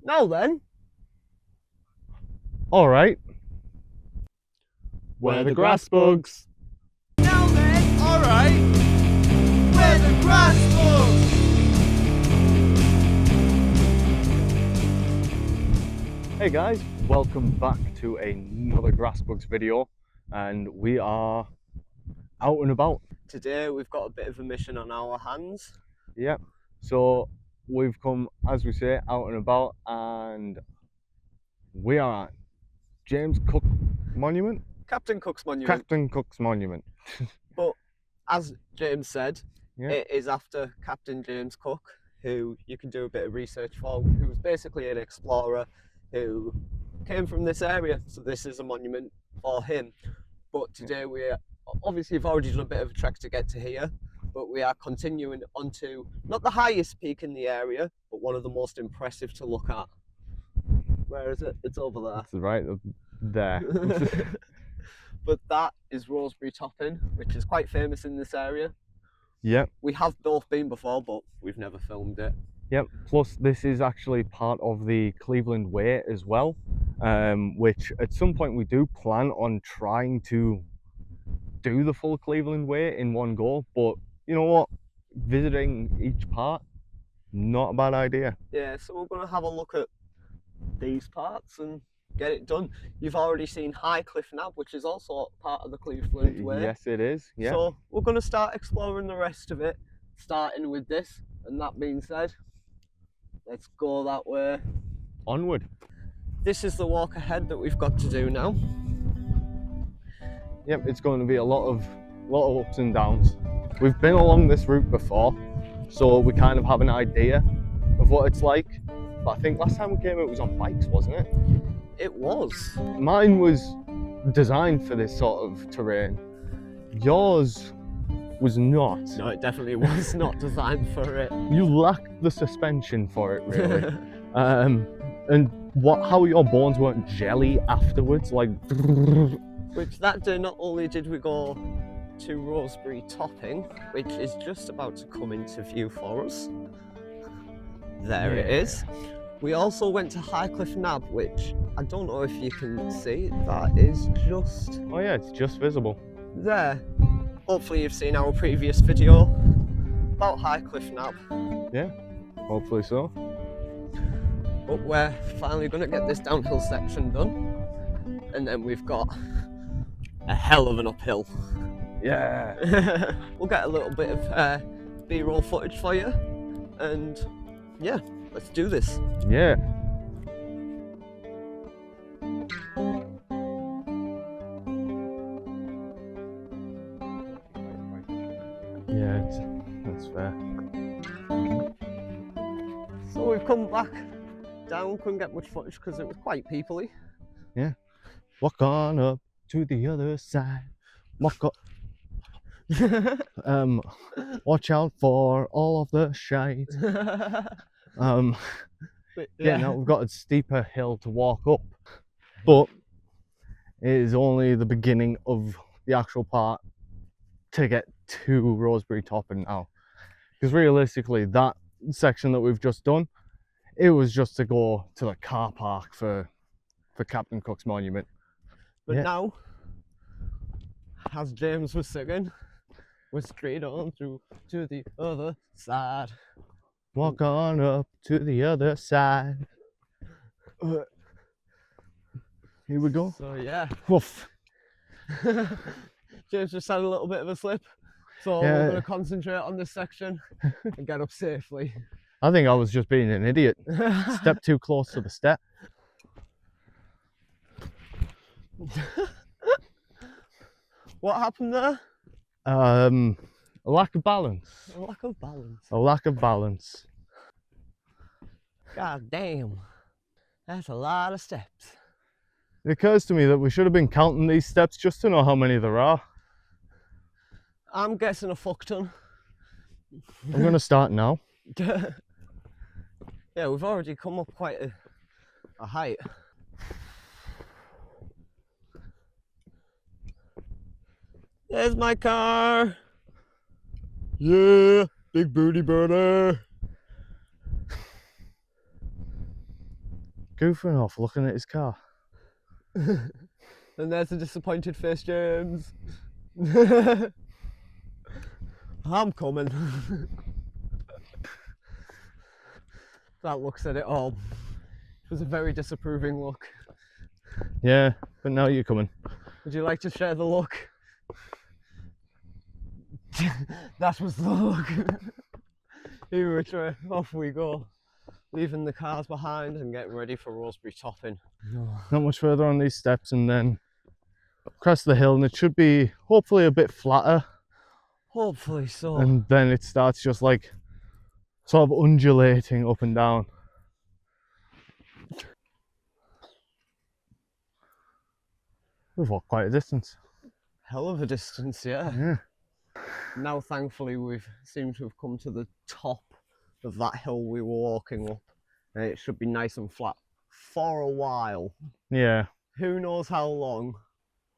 Now then, Alright. we're the grass bugs. Now then, alright, we're the grass bugs. Hey guys, welcome back to another Grass Bugs video, and we are out and about. Today we've got a bit of a mission on our hands. Yep. So we've come, as we say, out and about, and we are at James Cook Monument. Captain Cook's Monument. Captain Cook's Monument. But as James said, Yeah. it is after Captain James Cook, who you can do a bit of research for, who's basically an explorer who came from this area. So this is a monument for him. But today we are, obviously you've already done a bit of a trek to get to here, but we are continuing onto not the highest peak in the area, but one of the most impressive to look at. Where is it? It's over there. That's right there. But that is Roseberry Topping, which is quite famous in this area. Yep. We have both been before, but we've never filmed it. Yep. Plus, this is actually part of the Cleveland Way as well, which at some point we do plan on trying to do the full Cleveland Way in one go. But you know what? Visiting each part, not a bad idea. Yeah, so we're going to have a look at these parts and get it done. You've already seen High Cliff Nab, which is also part of the Cleveland Way. Yes, it is. Yeah. So we're going to start exploring the rest of it, starting with this. And that being said, let's go that way. Onward. This is the walk ahead that we've got to do now. Yep, it's going to be a lot of ups and downs. We've been along this route before, so we kind of have an idea of what it's like. But I think last time we came it was on bikes, wasn't it? It was. Mine was designed for this sort of terrain. Yours was not. No, it definitely was not designed for it. You lacked the suspension for it, really. And how your bones weren't jelly afterwards, like. Which that day, not only did we go to Roseberry Topping, which is just about to come into view for us. There it is. We also went to High Cliff Nab, which I don't know if you can see. That is just... Oh yeah, it's just visible. There. Hopefully you've seen our previous video about High Cliff Nab. Yeah, hopefully so. But we're finally going to get this downhill section done. And then we've got a hell of an uphill. Yeah. We'll get a little bit of B-roll footage for you. And yeah, let's do this. Yeah. Yeah, that's fair. So we've come back down, couldn't get much footage because it was quite peoply. Yeah. Walk on up to the other side. Walk up. Watch out for all of the shite. Yeah, now we've got a steeper hill to walk up, but it is only the beginning of the actual part to get to Roseberry Topping now. Because realistically, that section that we've just done, it was just to go to the car park for Captain Cook's Monument. But Yeah. now, as James was singing, we're straight on through to the other side. Walk on up to the other side. Here we go. So yeah, Woof. James just had a little bit of a slip. So we're going to concentrate on this section and get up safely. I think I was just being an idiot. Step too close to the step. What happened there? A lack of balance. A lack of balance. A lack of balance. God damn. That's a lot of steps. It occurs to me that we should have been counting these steps just to know how many there are. I'm guessing a fuck ton. I'm going to start now. Yeah, we've already come up quite a height. There's my car. Yeah, big booty burner. goofing off looking at his car. And there's the disappointed face, James. I'm coming. That look said it all. It was a very disapproving look. Yeah, but now you're coming. Would you like to share the look? That was the look. Here which way, off we go. Leaving the cars behind and getting ready for Roseberry Topping. Not much further on these steps and then across the hill, and it should be hopefully a bit flatter. Hopefully so. And then it starts just like sort of undulating up and down. We've walked quite a distance. Hell of a distance, yeah. Yeah. Now thankfully we've seemed to have come to the top of that hill we were walking up, and it should be nice and flat for a while. Yeah. Who knows how long.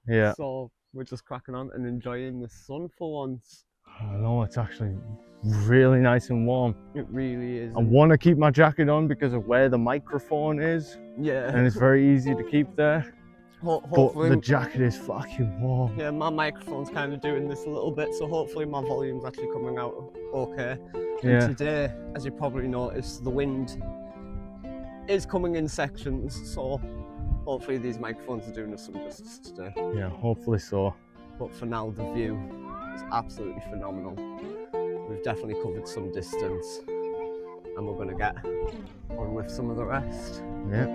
Yeah. So we're just cracking on and enjoying the sun for once. I know, it's actually really nice and warm. It really is. I want to keep my jacket on because of where the microphone is, Yeah. and it's very easy to keep there. But Hopefully, the jacket is fucking warm. yeah, my microphone's kind of doing this a little bit, so hopefully my volume's actually coming out okay. Yeah. And today, as you probably noticed, the wind is coming in sections, so hopefully these microphones are doing us some justice today. Yeah, hopefully so. But for now, the view is absolutely phenomenal. We've definitely covered some distance, and we're going to get on with some of the rest. Yeah.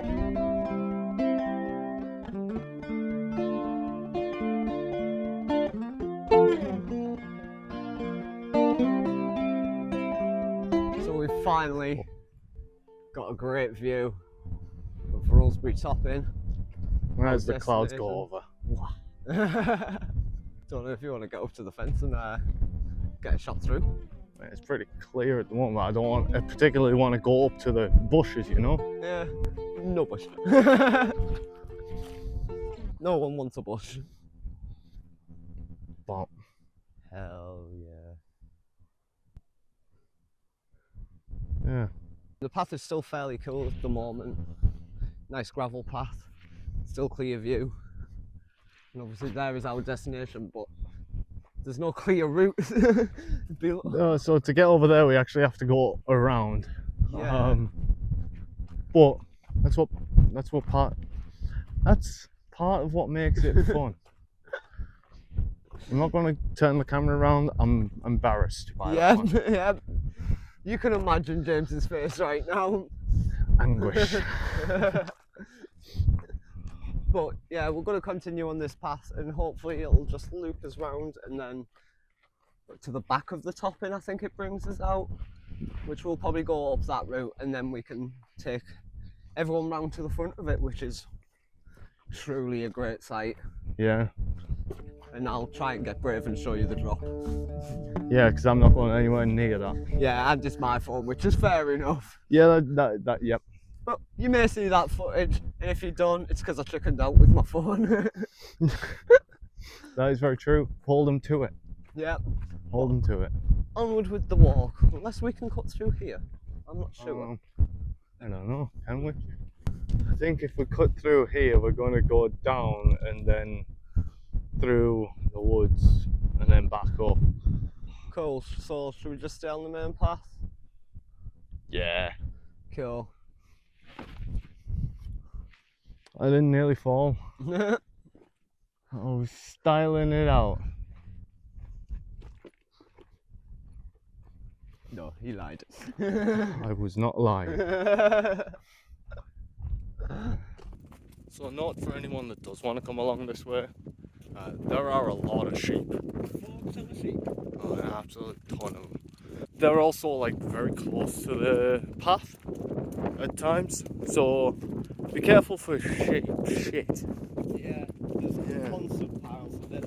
So we've finally got a great view of Roseberry Topping. As the clouds go over. Don't know if you want to get up to the fence and get a shot through. It's pretty clear at the moment. I particularly want to go up to the bushes, you know? Yeah, no bush. No one wants a bush. But Hell yeah. yeah. The path is still fairly cool at the moment. Nice gravel path, still clear view. And obviously there is our destination, but there's no clear route. So to get over there, we actually have to go around. Yeah. But that's part of what makes it fun. I'm not going to turn the camera around. I'm embarrassed by that one. Yeah. You can imagine James's face right now. Anguish. But yeah, we're going to continue on this path, and hopefully it'll just loop us round, and then to the back of the Topping, I think it brings us out, which we'll probably go up that route, and then we can take everyone round to the front of it, which is truly a great sight. Yeah. And I'll try and get brave and show you the drop. Yeah, because I'm not going anywhere near that. Yeah, and it's my phone, which is fair enough. Yeah, yep. But you may see that footage, and if you don't, it's because I chickened out with my phone. That is very true. Hold them to it. Yeah. Hold them to it. Onward with the walk, unless we can cut through here. I'm not sure. I don't know, can we? I think if we cut through here, we're going to go down and then through the woods and then back up. Cool, so should we just stay on the main path? Yeah. Cool. I didn't nearly fall. I was styling it out. No, he lied. I was not lying. So a note for anyone that does want to come along this way, there are a lot of sheep. Oh, an absolute ton of them. They're also like very close to the path at times, so be careful for shit. Yeah, there's constant piles of it.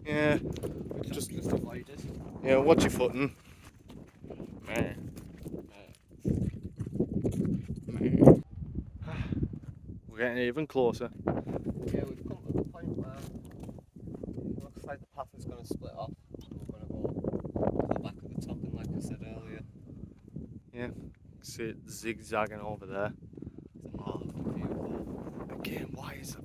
Yeah, Just avoid it. yeah, watch your footing. Man. We're getting even closer. Yeah, we've come to the point where it looks like the path is going to split off. We're going to go to the back of the Topping, like I said earlier. Yeah, see it zigzagging over there. It's a Why is a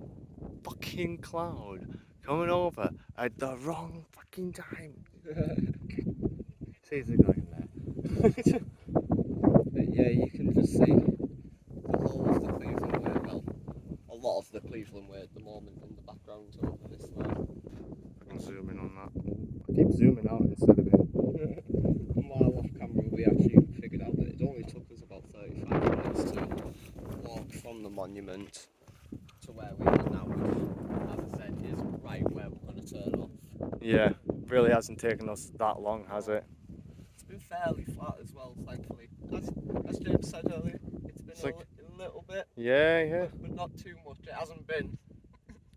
fucking cloud coming over at the wrong fucking time? See the guy in there. But yeah, you can just see the whole of the Cleveland Way, well, a lot of the Cleveland Way at the moment in the background over this way. I can zoom in on that. I keep zooming out instead of in. While off camera, we actually figured out that it only took us about 35 minutes to walk from the monument to where we are now, which, as I said, is right where we're going to turn off. Yeah, really hasn't taken us that long, has it? It's been fairly flat as well, thankfully. As James said earlier, it's been a little bit, Yeah. but not too much. It hasn't been.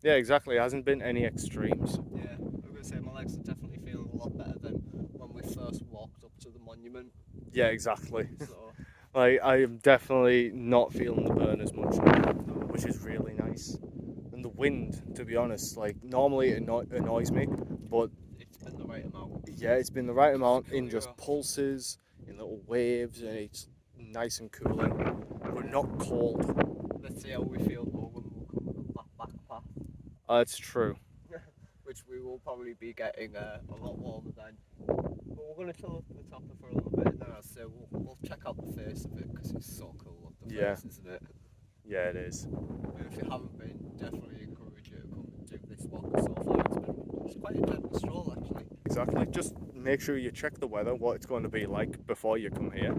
Yeah, exactly. It hasn't been any extremes. Yeah, I'm going to say my legs are definitely feeling a lot better than when we first walked up to the monument. Yeah, exactly. So, Like, I am definitely not feeling the burn as much now, which is really nice. And the wind, to be honest, like, normally it annoys me, but it's been the right amount. yeah, it's been the right amount in Clear just off. pulses, in little waves, and it's nice and cooling, but not cold. Let's see how we feel though when we come up that back path, It's true. which we will probably be getting a lot warmer then. But we're going to chill up at the top for a little bit now, so we'll check out the face of it because it's so cool up the Yeah. face, isn't it? Yeah, it is. And if you haven't been, definitely encourage you to come and do this walk. So far it's quite a gentle stroll actually. Exactly. Just make sure you check the weather, what it's going to be like before you come here,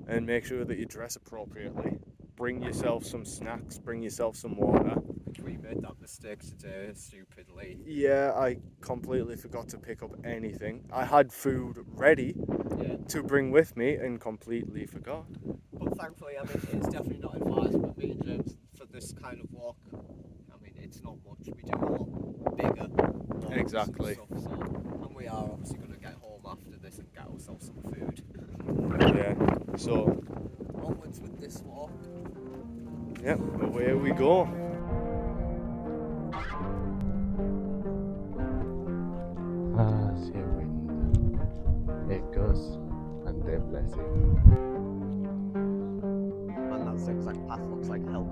and make sure that you dress appropriately. Bring yourself some snacks, bring yourself some water. Which we made that mistake today, stupidly. Yeah, I completely forgot to pick up anything. I had food ready Yeah. to bring with me and completely forgot. But thankfully, I mean, it's definitely not advised by me and James for this kind of walk. I mean, it's not much. We do a lot bigger walks Exactly. and stuff, so, and we are obviously going to get home after this and get ourselves some food. Yeah, so, Onwards with this walk. yeah, away we go. See wind. It goes, and they bless it. And that zigzag path looks like hell.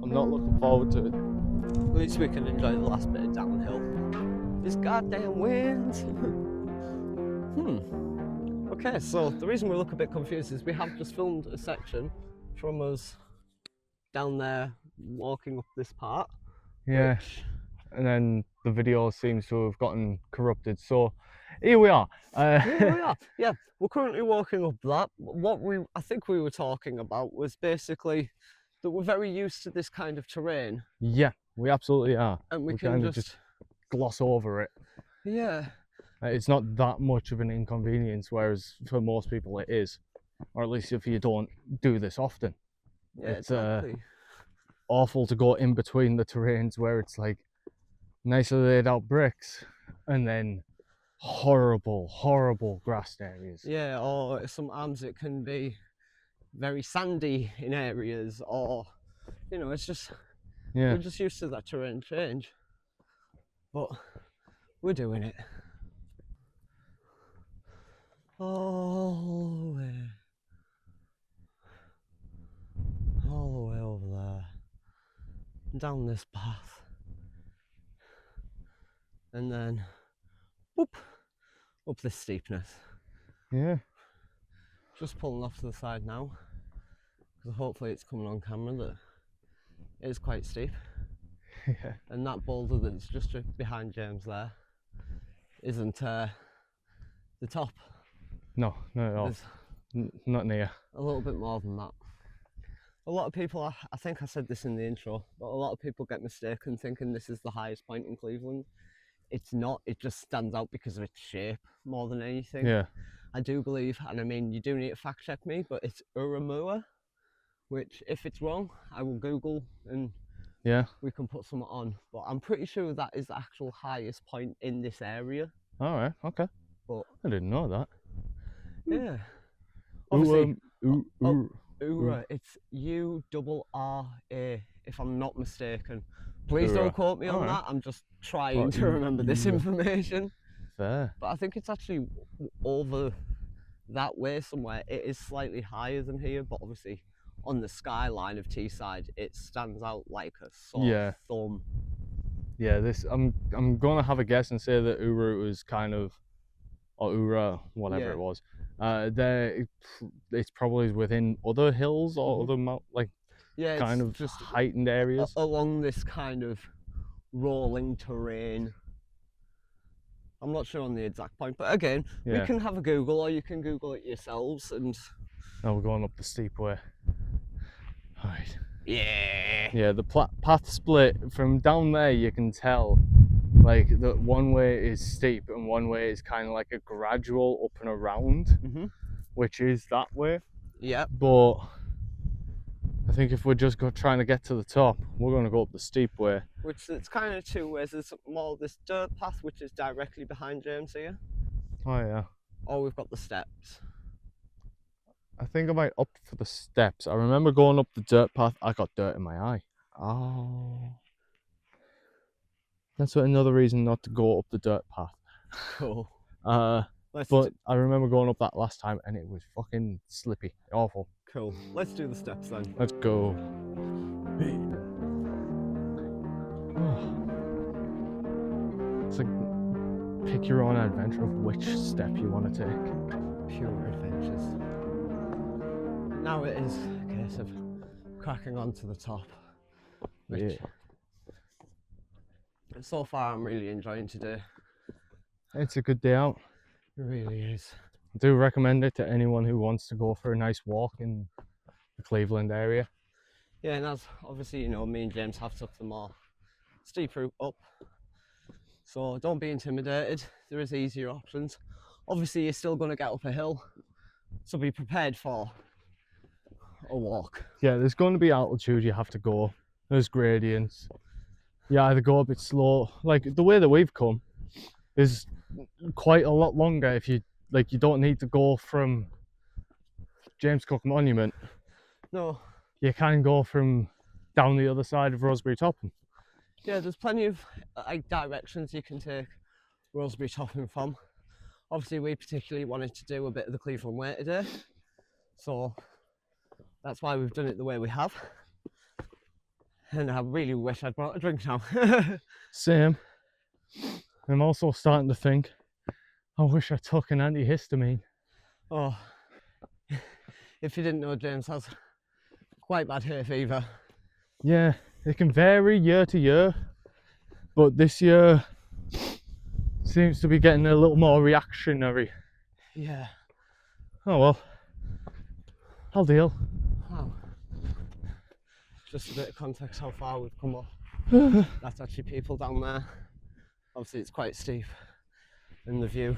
I'm not looking forward to it. At least we can enjoy the last bit of downhill. This goddamn wind. Okay, so the reason we look a bit confused is we have just filmed a section from us down there walking up this part. Yeah, Which, and then the video seems to have gotten corrupted, so here we are. here we are. Yeah, we're currently walking up that. What I think we were talking about was basically that we're very used to this kind of terrain. Yeah, we absolutely are. And we We can kinda just gloss over it. yeah. It's not that much of an inconvenience, whereas for most people it is, or at least if you don't do this often. Yeah, It's, exactly. Awful to go in between the terrains where it's like nicely laid out bricks and then horrible grassed areas. Yeah, or sometimes it can be very sandy in areas, or you know, it's just Yeah, we're just used to that terrain change. But we're doing it. All the way over there, down this path, and then whoop, up this steepness. yeah. Just pulling off to the side now, because hopefully it's coming on camera that it is quite steep. Yeah. And that boulder that's just behind James there isn't the top. No, not at all. There's Not near. a little bit more than that. A lot of people, I think I said this in the intro, but a lot of people get mistaken thinking this is the highest point in Cleveland. It's not, it just stands out because of its shape more than anything. Yeah. I do believe, and I mean, you do need to fact check me, but it's Moor, which if it's wrong, I will Google and Yeah. we can put some on. But I'm pretty sure that is the actual highest point in this area. All right. Okay. But I didn't know that. yeah. Obviously, Ooh. Ura, it's U-R-R-A, if I'm not mistaken. Please Ura. don't quote me on Alright. that, I'm just trying Oh, to remember this Ura. information. Fair. But I think it's actually over that way somewhere. It is slightly higher than here, but obviously on the skyline of Teesside, it stands out like a sore Yeah. thumb. Yeah, this I'm gonna have a guess and say that Uru was kind of, or Ura, whatever Yeah. it was. It's probably within other hills or other like Yeah, kind it's of just heightened areas. along this kind of rolling terrain. I'm not sure on the exact point, but again, we Yeah. can have a Google, or you can Google it yourselves. And Now we're going up the steep way. Alright. yeah, Yeah, the path split from down there. You can tell, like, that one way is steep and one way is kind of like a gradual up and around, which is that way. yep. But I think if we're just trying to get to the top, we're going to go up the steep way. Which it's kind of two ways. There's more this dirt path, which is directly behind James here, Oh yeah. or we've got the steps. I think I might opt for the steps. I remember going up the dirt path, I got dirt in my eye. Oh. That's another reason not to go up the dirt path. Cool. But I remember going up that last time and it was fucking slippy. Awful. Cool. Let's do the steps then. Let's go. It's like pick your own adventure of which step you want to take. Pure adventures. Now it is a case of cracking on to the top. Which so far I'm really enjoying today. It's a good day out. It really is. I do recommend it to anyone who wants to go for a nice walk in the Cleveland area. Yeah, and as obviously, you know, me and James have took the more steep route up. So don't be intimidated. There is easier options. Obviously, you're still going to get up a hill. So be prepared for a walk. Yeah, there's going to be altitude you have to go. There's gradients. You either go a bit slow, like the way that we've come is quite a lot longer. If you like, you don't need to go from James Cook Monument. No. You can go from down the other side of Roseberry Topping. Yeah, there's plenty of like directions you can take Roseberry Topping from. Obviously, we particularly wanted to do a bit of the Cleveland Way today, so that's why we've done it the way we have. And I really wish I'd brought a drink now. Same. I'm also starting to think, I wish I took an antihistamine. Oh, if you didn't know, James has quite bad hay fever. Yeah, it can vary year to year, but this year seems to be getting a little more reactionary. Yeah. Oh well, I'll deal. Wow. Just a bit of context how far we've come up. That's actually people down there. Obviously it's quite steep in the view.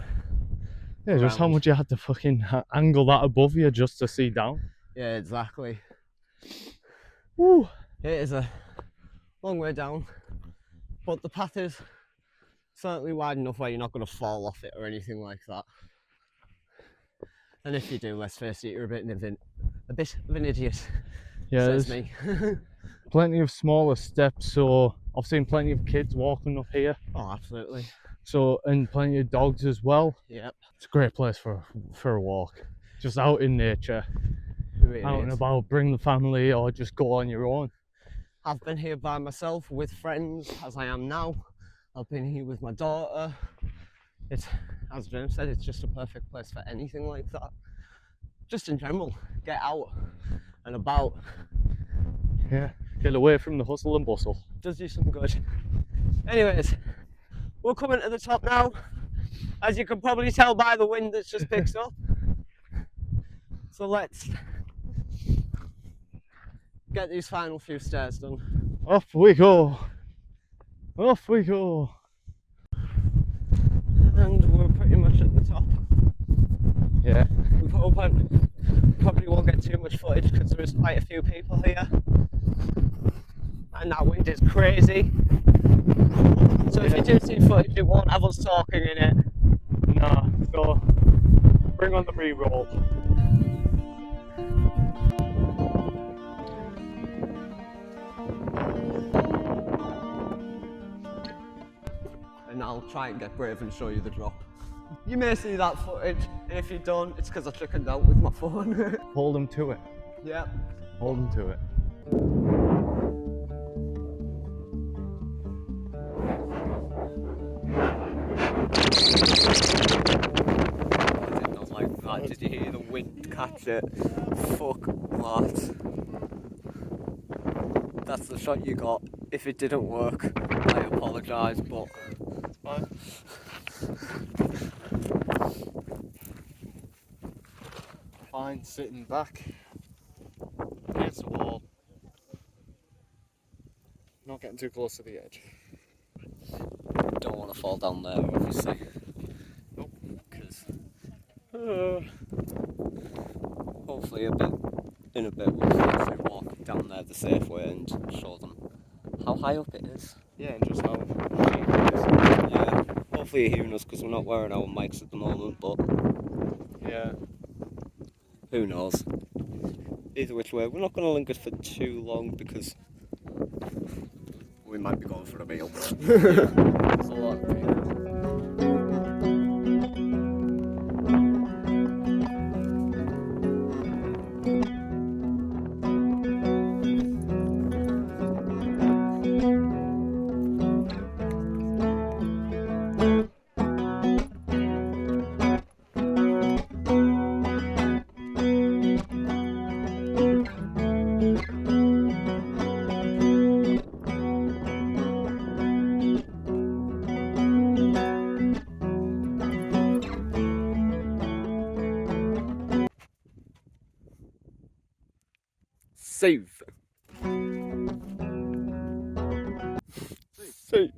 Yeah, just how much you had to fucking angle that above you just to see down. Yeah, exactly. Woo! It is a long way down, but the path is certainly wide enough where you're not going to fall off it or anything like that. And if you do, let's face it, you're a bit of an idiot. Yeah, says there's me. plenty of smaller steps, so I've seen plenty of kids walking up here. Oh, absolutely. So, and plenty of dogs as well. Yep. It's a great place for a walk. Just out in nature, It really out and is. about, bring the family or just go on your own. I've been here by myself with friends, as I am now. I've been here with my daughter. It's, as James said, it's just a perfect place for anything like that. Just in general, get out and about. Yeah, get away from the hustle and bustle. Does you some good. Anyways, we're coming to the top now. As you can probably tell by the wind that's just picked up. So let's get these final few stairs done. Off we go. Off we go. And we're pretty much at the top. Yeah. We probably won't get too much footage because there is quite a few people here. And that wind is crazy. So if you do see footage, it won't have us talking in it. Nah, so bring on the re-roll. And I'll try and get brave and show you the drop. You may see that footage, and if you don't, it's because I chickened out with my phone. Hold them to it. Yep. hold him to it. I did not like that. Did you hear the wind catch it? Fuck that. That's the shot you got. If it didn't work, I apologise, but It's fine. Fine, sitting back against the wall. Not getting too close to the edge. don't want to fall down there, obviously. Nope. Because hopefully in a bit we'll actually walk down there the safe way and show them how high up it is. Yeah, and just how cheap it is. Yeah, hopefully you're hearing us because we're not wearing our mics at the moment, but Yeah. who knows. Either which way, we're not going to linger for too long because we might be going for a meal. There's a lot of meal. Save. Save.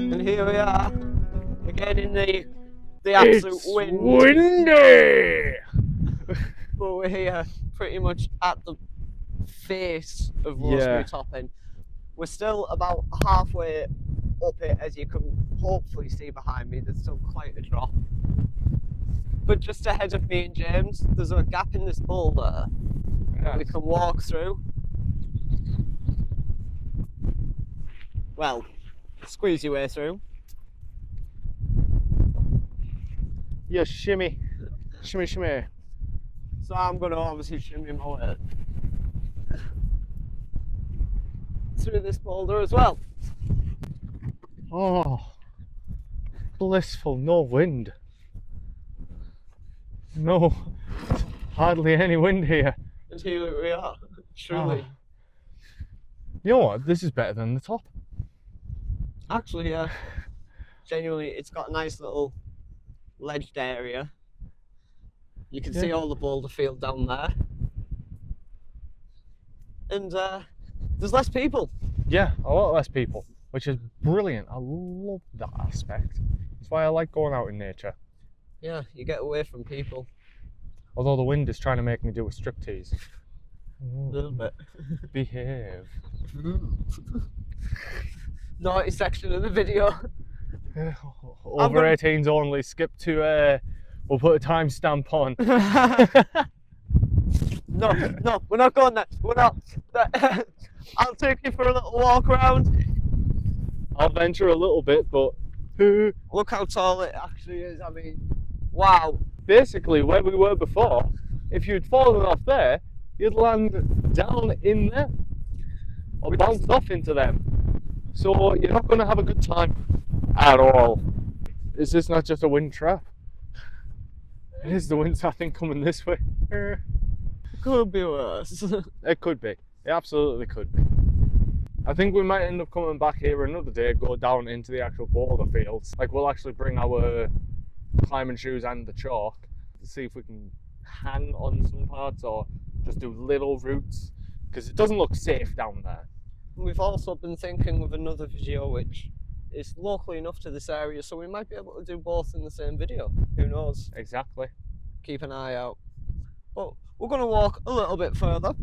And here we are, again in the absolute It's wind. windy! But we're here pretty much at the face of Roseberry Yeah. Topping. We're still about halfway up it, as you can hopefully see behind me. There's still quite a drop. But just ahead of me and James, there's a gap in this boulder that we can walk through. Well, squeeze your way through. Yeah, shimmy. Shimmy, shimmy. So I'm going to obviously shimmy my way through this boulder as well. Oh, blissful, no wind. No, hardly any wind here. And here we are, truly. Oh. You know what, this is better than the top. Actually, yeah. Genuinely, it's got a nice little ledged area. You can see Yeah. all the boulder field down there. And there's less people. Yeah, a lot less people, which is brilliant. I love that aspect. That's why I like going out in nature. Yeah, you get away from people Although the wind is trying to make me do a striptease. a little bit. Behave. Naughty section of the video. Over 18s only. Skip to, we'll put a timestamp on. No, we're not going there. We're not. I'll take you for a little walk around. I'll venture a little bit, but Look how tall it actually is. I mean, wow. basically where we were before, if you'd fallen off there, you'd land down in there or bounce off into them. So you're not going to have a good time at all. Is this not just a wind trap? It is the wind's, I think, coming this way. Could be worse. It could be. It absolutely could be. I think we might end up coming back here another day, go down into the actual boulder fields. Like, we'll actually bring our climbing shoes and the chalk to see if we can hang on some parts or just do little routes, because it doesn't look safe down there. We've also been thinking of another video which is locally enough to this area, so we might be able to do both in the same video. Who knows? Exactly. Keep an eye out. But we're going to walk a little bit further.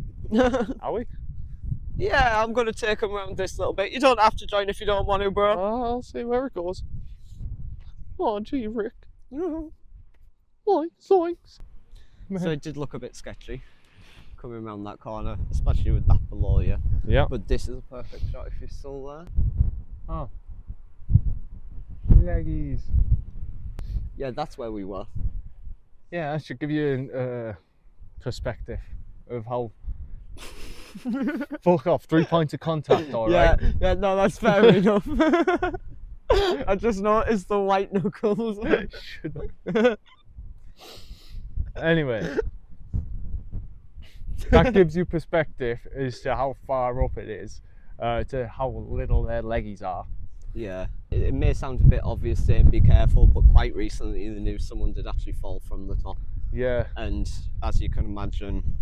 Are we? Yeah, I'm going to take them around this little bit. You don't have to join if you don't want to, bro. I'll see where it goes. Oh, gee, Rick. So Zoinks. it did look a bit sketchy coming around that corner, especially with that below you. Yeah. But this is a perfect shot if you're still there. Oh. leggies. Yeah, that's where we were. Yeah, that should give you a perspective of how. Fuck off, 3 points of contact, alright? Yeah, no, that's fair enough. I just noticed the white knuckles. Shut up. Anyway, that gives you perspective as to how far up it is, to how little their leggies are. Yeah, it may sound a bit obvious saying be careful, but quite recently the news someone did actually fall from the top. Yeah, And as you can imagine,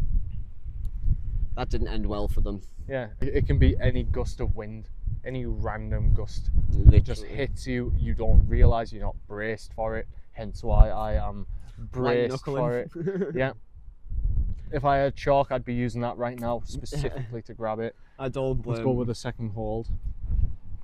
that didn't end well for them. yeah. It can be any gust of wind, any random gust. Literally. It just hits you, you don't realise you're not braced for it, hence why I am braced for it. Yeah. If I had chalk, I'd be using that right now, specifically to grab it. I don't blame Let's go with a second hold.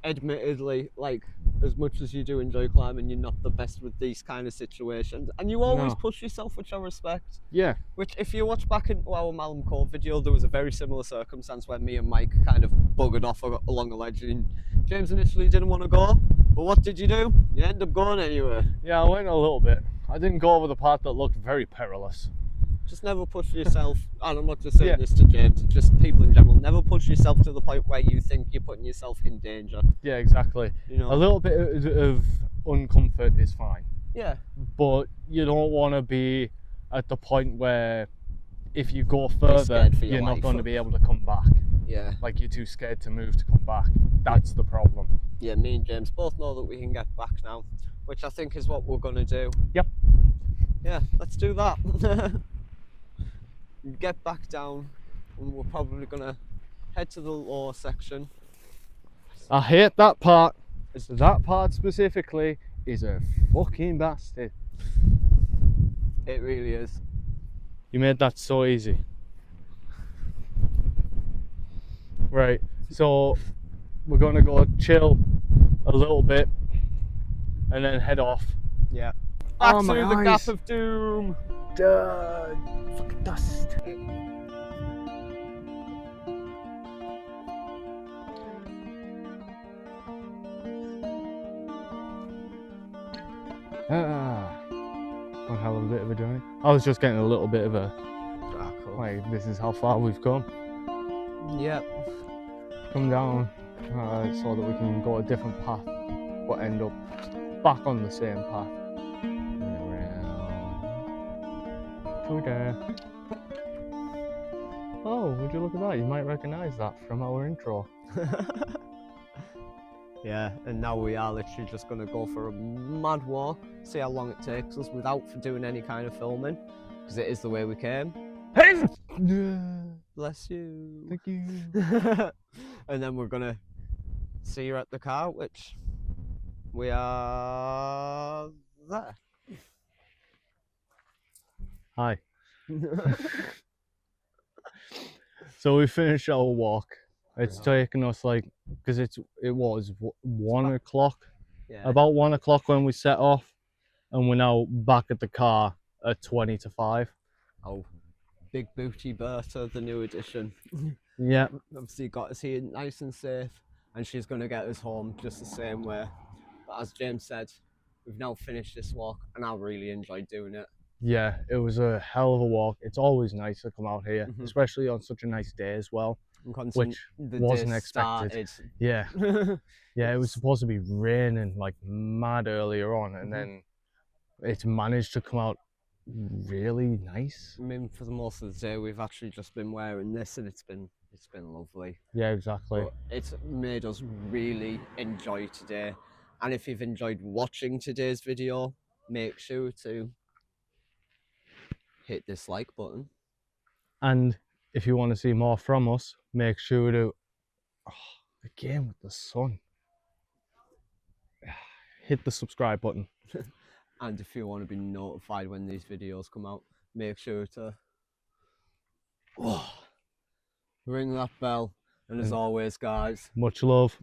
Admittedly, like, as much as you do enjoy climbing, you're not the best with these kind of situations. And you always No. push yourself, which I respect. Yeah, Which, if you watch back into our Malum Cove video, there was a very similar circumstance where me and Mike kind of buggered off along a ledge, and James initially didn't want to go. But what did you do? You end up going anyway. yeah, I went a little bit. I didn't go over the part that looked very perilous. Just never push yourself, and I'm not just saying Yeah. this to James, just people in general, never push yourself to the point where you think you're putting yourself in danger. Yeah, exactly. You know? A little bit of uncomfort is fine, Yeah. but you don't want to be at the point where if you go further, scared for your you're not life. going to be able to come back. Yeah. Like you're too scared to move to come back. That's the problem. Yeah, me and James both know that we can get back now, which I think is what we're going to do. Yep. Yeah, let's do that. Get back down, and we're probably going to head to the lower section. I hate that part. That part specifically is a fucking bastard. It really is. You made that so easy. Right, so we're gonna go chill a little bit and then head off. Yeah. Back Oh, to my the eyes. Gap of Doom. Duh, fucking dust. One hell of a bit of a journey. I was just getting a little bit of a, like, this is how far we've come. Yep. Come down so that we can go a different path, but end up back on the same path. And around to there. Oh, would you look at that? You might recognise that from our intro. Yeah, and now we are literally just going to go for a mad walk, see how long it takes us without doing any kind of filming, because it is the way we came. Bless you. Thank you. And then we're going to see you at the car, which we are there. Hi. So we finished our walk. It's taken us like, because it was 1 o'clock, Yeah. about 1 o'clock when we set off, and we're now back at the car at 20 to 5. Oh, Big Booty Berta, the new edition. Yeah. Obviously got us here nice and safe, and she's going to get us home just the same way. But as James said, we've now finished this walk, and I really enjoyed doing it. Yeah, it was a hell of a walk. It's always nice to come out here, Mhm. especially on such a nice day as well. Which the wasn't day expected. started. Yeah. Yeah, it was supposed to be raining like mad earlier on, and then it's managed to come out really nice. I mean, for the most of the day, we've actually just been wearing this, and it's been lovely. Yeah, exactly. But it's made us really enjoy today. And if you've enjoyed watching today's video, make sure to hit this like button. And if you want to see more from us, make sure to, again with the sun, hit the subscribe button. And if you want to be notified when these videos come out, make sure to ring that bell. And as always, guys, Much love.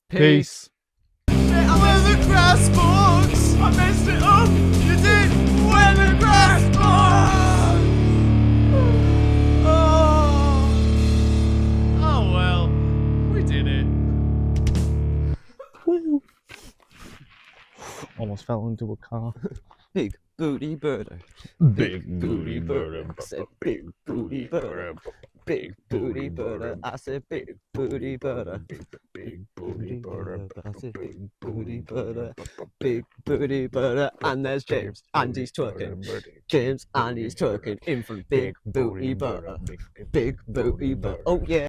peace. When the grass books, I messed it up. You did. When the grass books. Oh well, we did it. Woo. Almost fell into a car. Big booty birder. Big booty birder. I said big booty birder. Big booty birder. I said big booty birder. Big Booty birder. I said big booty birder. Big booty birder. And there's James, and he's twerking. James, and he's twerking in front. Big booty birder. Big booty birder. Oh yeah.